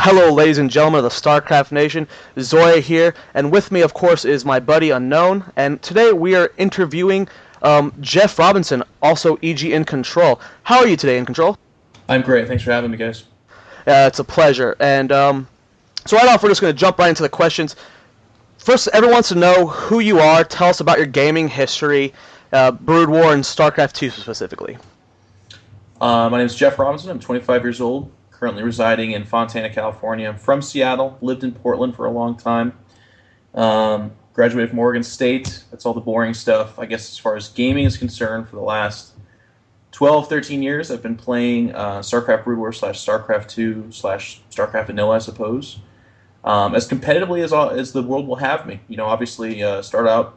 Hello, ladies and gentlemen of the StarCraft Nation. Zoya here, and with me, of course, is my buddy Unknown. And today we are interviewing Geoff Robinson, also EG in Control. How are you today, in Control? I'm great. Thanks for having me, guys. It's a pleasure. And so right off, we're just going to jump right into the questions. First, everyone wants to know who you are. Tell us about your gaming history, Brood War, and StarCraft 2 specifically. My name is Geoff Robinson. I'm 25 years old, currently residing in Fontana, California. I'm from Seattle, lived in Portland for a long time. Graduated from Oregon State. That's all the boring stuff. I guess as far as gaming is concerned, for the last 12, 13 years, I've been playing StarCraft Brood War / StarCraft 2 / StarCraft Vanilla, I suppose, as competitively as the world will have me. You know, obviously, start out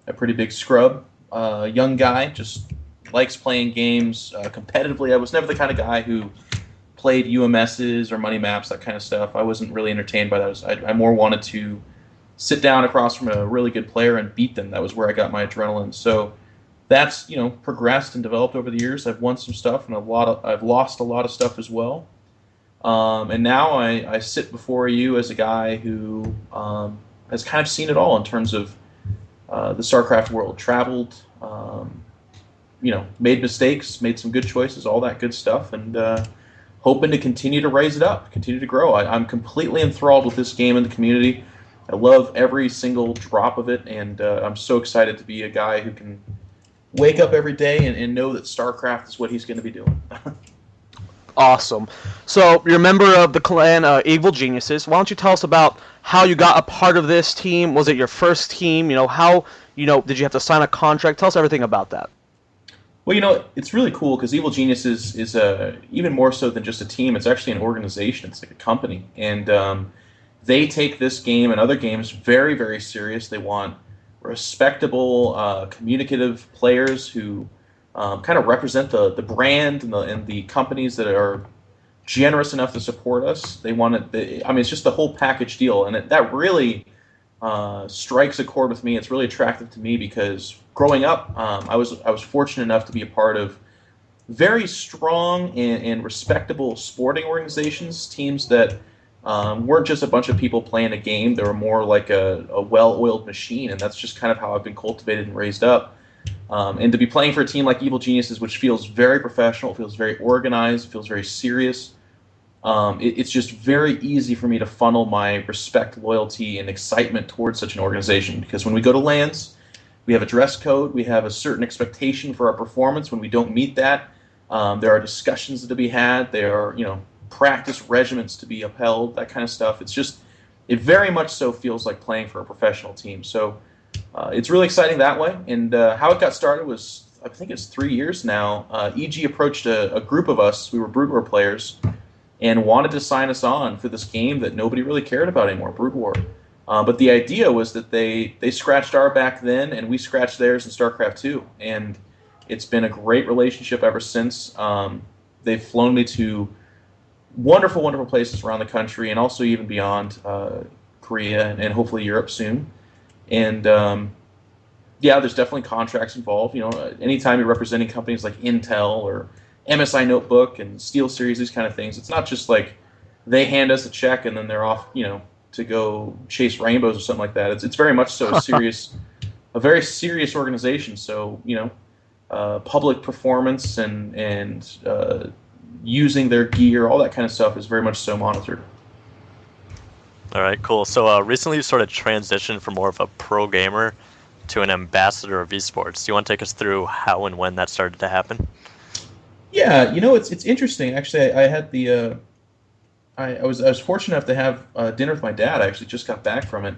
a pretty big scrub, young guy, just likes playing games competitively. I was never the kind of guy who played UMSs or money maps, that kind of stuff. I wasn't really entertained by those. I more wanted to sit down across from a really good player and beat them. That was where I got my adrenaline. So that's, you know, progressed and developed over the years. I've won some stuff, and I've lost a lot of stuff as well. And now I sit before you as a guy who has kind of seen it all in terms of the StarCraft world. Traveled, you know, made mistakes, made some good choices, all that good stuff, and hoping to continue to raise it up, continue to grow. I'm completely enthralled with this game and the community. I love every single drop of it, and I'm so excited to be a guy who can wake up every day and know that StarCraft is what he's going to be doing. Awesome. So you're a member of the clan Evil Geniuses. Why don't you tell us about how you got a part of this team? Was it your first team? You know, how, you know, did you have to sign a contract? Tell us everything about that. Well, you know, it's really cool because Evil Geniuses is even more so than just a team. It's actually an organization. It's like a company. And they take this game and other games very, very serious. They want respectable, communicative players who kind of represent the brand and the companies that are generous enough to support us. They want it. I mean, it's just the whole package deal, and that really strikes a chord with me. It's really attractive to me because growing up, I was fortunate enough to be a part of very strong and respectable sporting organizations, teams that weren't just a bunch of people playing a game. They were more like a well-oiled machine, and that's just kind of how I've been cultivated and raised up. And to be playing for a team like Evil Geniuses, which feels very professional, feels very organized, feels very serious, it's just very easy for me to funnel my respect, loyalty, and excitement towards such an organization. Because when we go to LANs, we have a dress code, we have a certain expectation for our performance. When we don't meet that, there are discussions to be had, there are, you know, practice regimens to be upheld, that kind of stuff. It very much so feels like playing for a professional team. So it's really exciting that way. And how it got started was, I think it's 3 years now. EG approached a group of us, we were Brood War players, and wanted to sign us on for this game that nobody really cared about anymore, Brood War. But the idea was that they scratched our back then, and we scratched theirs in StarCraft 2. And it's been a great relationship ever since. They've flown me to wonderful, wonderful places around the country, and also even beyond Korea and hopefully Europe soon. And yeah, there's definitely contracts involved. You know, anytime you're representing companies like Intel or MSI Notebook and SteelSeries, these kind of things, it's not just like they hand us a check and then they're off, you know, to go chase rainbows or something like that. It's very much so a very serious organization. So, you know, public performance and using their gear, all that kind of stuff is very much so monitored. All right, cool. So recently you sort of transitioned from more of a pro gamer to an ambassador of esports. Do you want to take us through how and when that started to happen? Yeah, you know, it's interesting. Actually, I had the I was fortunate enough to have dinner with my dad. I actually just got back from it.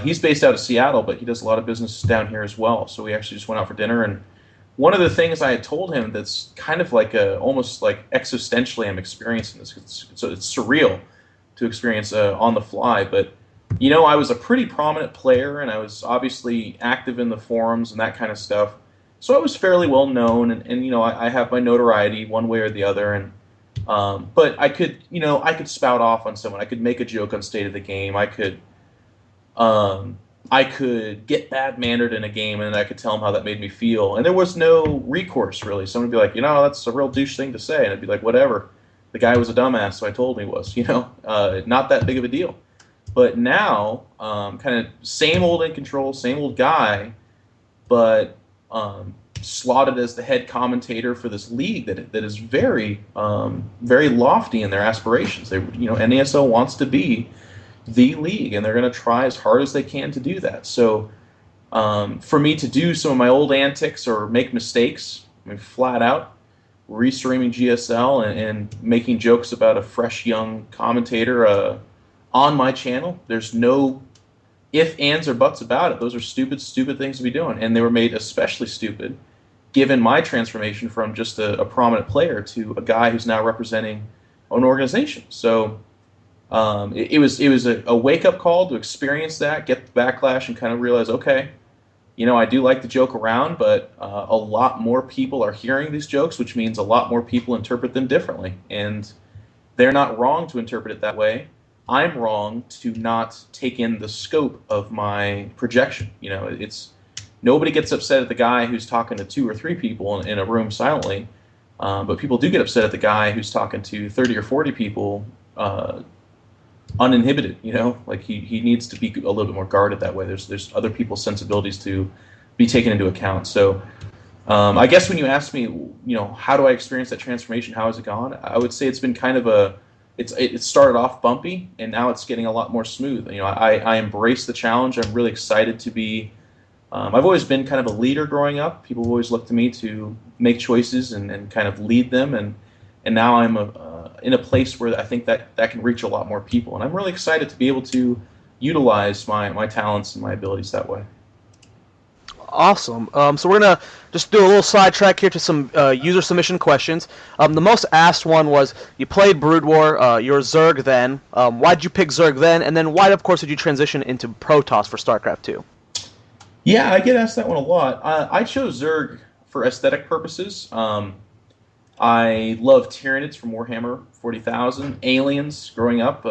He's based out of Seattle, but he does a lot of business down here as well. So we actually just went out for dinner, and one of the things I had told him that's kind of like almost like existentially I'm experiencing this. It's surreal to experience on the fly, but you know, I was a pretty prominent player, and I was obviously active in the forums and that kind of stuff. So I was fairly well known, and you know, I have my notoriety one way or the other, and but I could, you know, I could spout off on someone. I could make a joke on state of the game. I could get bad-mannered in a game, and I could tell them how that made me feel. And there was no recourse, really. Someone would be like, you know, that's a real douche thing to say. And I'd be like, whatever. the guy was a dumbass, so I told him he was. Not that big of a deal. But now, kind of same old in control, same old guy, but slotted as the head commentator for this league that is very very lofty in their aspirations. NASL wants to be the league, and they're going to try as hard as they can to do that. So for me to do some of my old antics or make mistakes, I mean, flat out restreaming GSL and making jokes about a fresh young commentator on my channel, there's no if, ands, or buts about it. Those are stupid things to be doing, and they were made especially stupid given my transformation from just a prominent player to a guy who's now representing an organization. So it was a wake-up call to experience that, get the backlash, and kind of realize, okay, I do like to joke around, but a lot more people are hearing these jokes, which means a lot more people interpret them differently. And they're not wrong to interpret it that way. I'm wrong to not take in the scope of my projection. Nobody gets upset at the guy who's talking to 2 or 3 people in a room silently, but people do get upset at the guy who's talking to 30 or 40 people uninhibited. Like he needs to be a little bit more guarded that way. There's other people's sensibilities to be taken into account. So I guess when you ask me, how do I experience that transformation? How has it gone? I would say it's been kind of it started off bumpy, and now it's getting a lot more smooth. I embrace the challenge. I'm really excited to be. I've always been kind of a leader growing up. People have always looked to me to make choices and kind of lead them, and now I'm in a place where I think that can reach a lot more people, and I'm really excited to be able to utilize my talents and my abilities that way. Awesome. So we're going to just do a little sidetrack here to some user submission questions. The most asked one was, you played Brood War, you're Zerg then. Why did you pick Zerg then? And then why, of course, did you transition into Protoss for StarCraft 2? Yeah, I get asked that one a lot. I chose Zerg for aesthetic purposes. I love Tyranids from Warhammer 40,000. Aliens, growing up,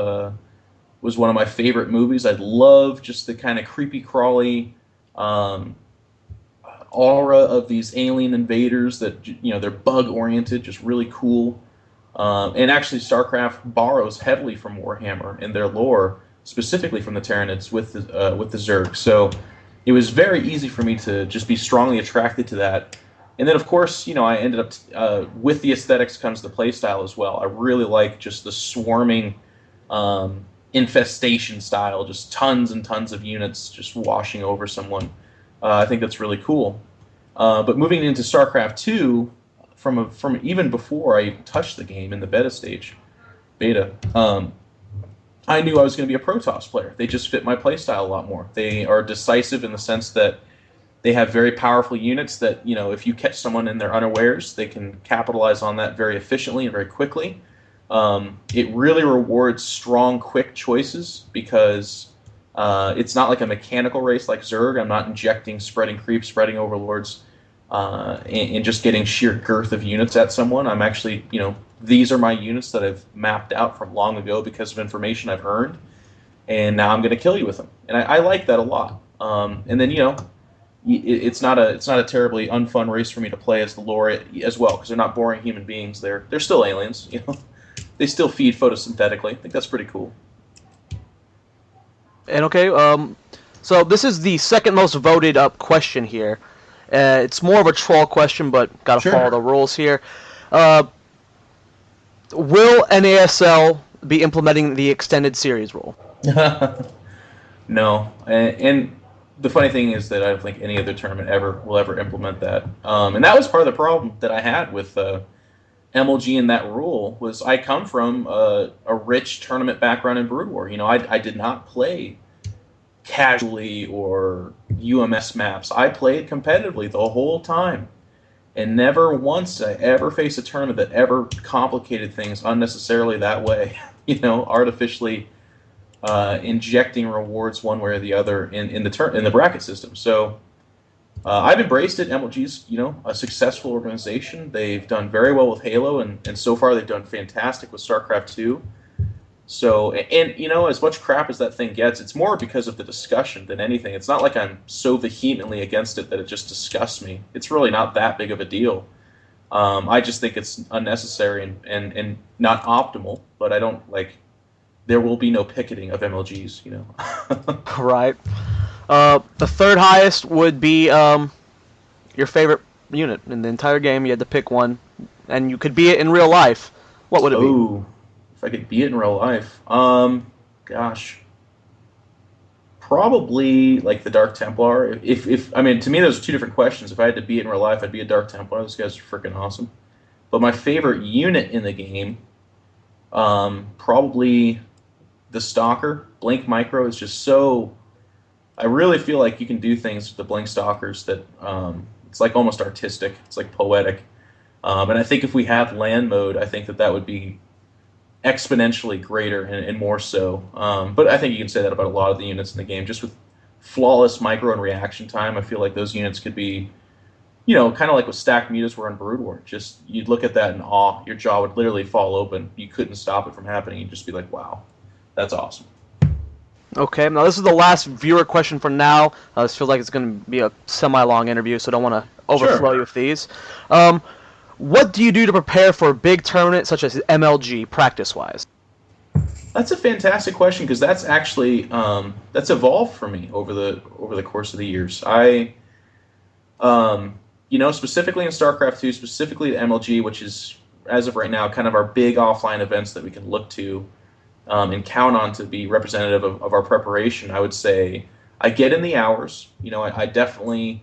was one of my favorite movies. I love just the kind of creepy, crawly aura of these alien invaders that, they're bug-oriented, just really cool. And actually, StarCraft borrows heavily from Warhammer in their lore, specifically from the Tyranids with the Zerg. So it was very easy for me to just be strongly attracted to that. And then, of course, I ended up, with the aesthetics comes the playstyle as well. I really like just the swarming infestation style, just tons and tons of units just washing over someone. I think that's really cool. But moving into StarCraft 2, from even before I touched the game in the beta, I knew I was going to be a Protoss player. They just fit my playstyle a lot more. They are decisive in the sense that they have very powerful units that, if you catch someone in their unawares, they can capitalize on that very efficiently and very quickly. It really rewards strong, quick choices because it's not like a mechanical race like Zerg. I'm not injecting spreading creeps, spreading overlords, and just getting sheer girth of units at someone. I'm actually, these are my units that I've mapped out from long ago because of information I've earned, and now I'm going to kill you with them. And I like that a lot. And then, it's not a terribly unfun race for me to play as the lore as well, because they're not boring human beings. They're still aliens. They still feed photosynthetically. I think that's pretty cool. And okay, so this is the second most voted up question here. It's more of a troll question, but gotta Sure. follow the rules here. Will NASL be implementing the extended series rule? No, and the funny thing is that I don't think any other tournament will ever implement that. And that was part of the problem that I had with MLG and that rule. Was I come from a rich tournament background in Brood War. I did not play casually or UMS maps. I played competitively the whole time, and never once did I ever face a tournament that ever complicated things unnecessarily that way. Artificially injecting rewards one way or the other in the bracket system. So I've embraced it. MLG's a successful organization. They've done very well with Halo, and so far they've done fantastic with StarCraft 2. So, and as much crap as that thing gets, it's more because of the discussion than anything. It's not like I'm so vehemently against it that it just disgusts me. It's really not that big of a deal. I just think it's unnecessary and not optimal. But I don't like. There will be no picketing of MLGs. Right. The third highest would be your favorite unit in the entire game. You had to pick one, and you could be it in real life. What would it be? Oh, if I could be it in real life, gosh, probably like the Dark Templar. If I mean, to me, those are two different questions. If I had to be it in real life, I'd be a Dark Templar. Those guys are freaking awesome. But my favorite unit in the game, probably the Stalker. Blink Micro is just so. I really feel like you can do things with the Blink Stalkers that it's like almost artistic. It's like poetic. And I think if we have land mode, I think that would be exponentially greater and more so. But I think you can say that about a lot of the units in the game. Just with flawless micro and reaction time, I feel like those units could be, kind of like what stacked mutas were in Brood War. Just you'd look at that in awe. Your jaw would literally fall open. You couldn't stop it from happening. You'd just be like, wow, that's awesome. Okay, now this is the last viewer question for now. This feels like it's going to be a semi-long interview, so I don't want to overflow you with these. What do you do to prepare for a big tournament such as MLG, practice-wise? That's a fantastic question because that's actually that's evolved for me over the course of the years. Specifically in StarCraft 2, specifically the MLG, which is as of right now kind of our big offline events that we can look to and count on to be representative of our preparation. I would say I get in the hours. I definitely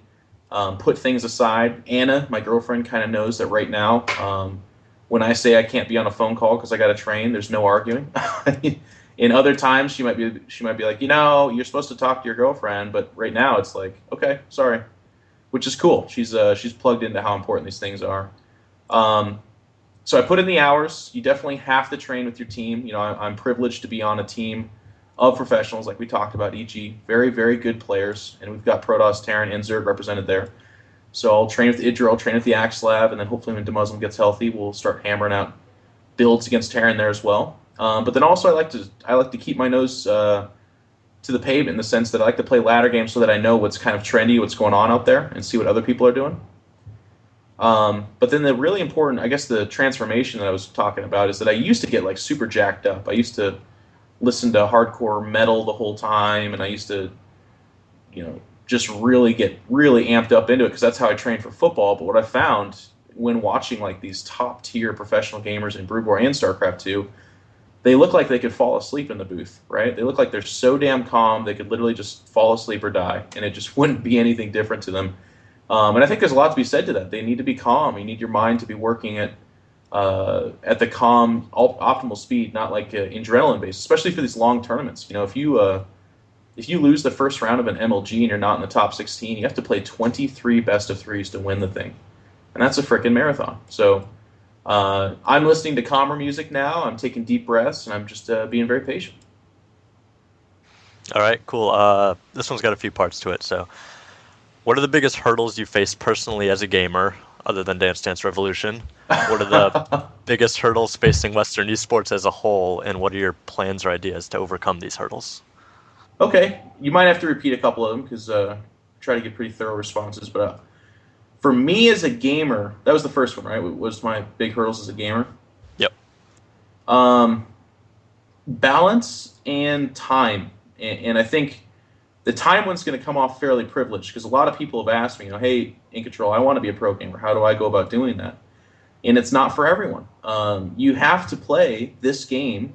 put things aside. Anna, my girlfriend, kind of knows that right now. When I say I can't be on a phone call because I got to train, there's no arguing. In other times, she might be like, you're supposed to talk to your girlfriend, but right now it's like, okay, sorry, which is cool. She's plugged into how important these things are. So I put in the hours. You definitely have to train with your team. I'm privileged to be on a team of professionals, like we talked about, EG, very, very good players, and we've got Protoss, Terran, and Zerg represented there. So I'll train with Idra, I'll train with the Axe Lab, and then hopefully when Demuslim gets healthy, we'll start hammering out builds against Terran there as well. But then also I like to keep my nose to the pavement in the sense that I like to play ladder games so that I know what's kind of trendy, what's going on out there, and see what other people are doing. But then the really important, I guess the transformation that I was talking about is that I used to get like super jacked up. I used to listen to hardcore metal the whole time, and I used to, just really get really amped up into it because that's how I trained for football. But what I found when watching like these top tier professional gamers in Brood War and StarCraft 2, they look like they could fall asleep in the booth, right? They look like they're so damn calm they could literally just fall asleep or die, and it just wouldn't be anything different to them. And I think there's a lot to be said to that. They need to be calm. You need your mind to be working at the calm, optimal speed, not like adrenaline based, especially for these long tournaments. If you lose the first round of an MLG and you're not in the top 16, you have to play 23 best of threes to win the thing, and that's a frickin' marathon. So I'm listening to calmer music now. I'm taking deep breaths, and I'm just being very patient. All right, cool. This one's got a few parts to it. So, what are the biggest hurdles you faced personally as a gamer, other than Dance Dance Revolution? What are the biggest hurdles facing Western esports as a whole, and what are your plans or ideas to overcome these hurdles? Okay, you might have to repeat a couple of them because try to get pretty thorough responses. But for me as a gamer, that was the first one, right? Was my big hurdles as a gamer? Yep. Balance and time, and I think the time one's going to come off fairly privileged because a lot of people have asked me, hey, egincontrol, I want to be a pro gamer. How do I go about doing that? And it's not for everyone. You have to play this game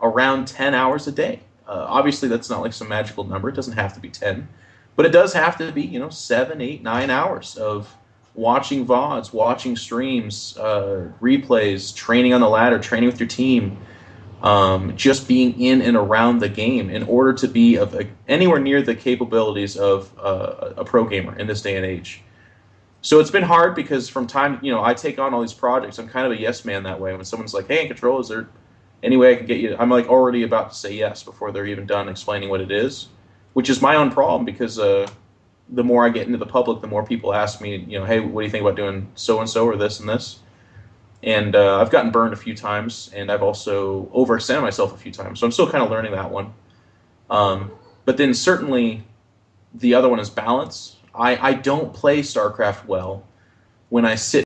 around 10 hours a day. Obviously, that's not like some magical number. It doesn't have to be 10. But it does have to be, 7, 8, 9 hours of watching VODs, watching streams, replays, training on the ladder, training with your team, just being in and around the game in order to be anywhere near the capabilities of a pro gamer in this day and age. So it's been hard because from time, I take on all these projects. I'm kind of a yes man that way. When someone's like, hey, Control, is there any way I can get you? I'm like already about to say yes before they're even done explaining what it is, which is my own problem because the more I get into the public, the more people ask me, hey, what do you think about doing so-and-so or this and this? And I've gotten burned a few times, and I've also overextended myself a few times. So I'm still kind of learning that one. But then certainly the other one is balance. I don't play StarCraft well when I sit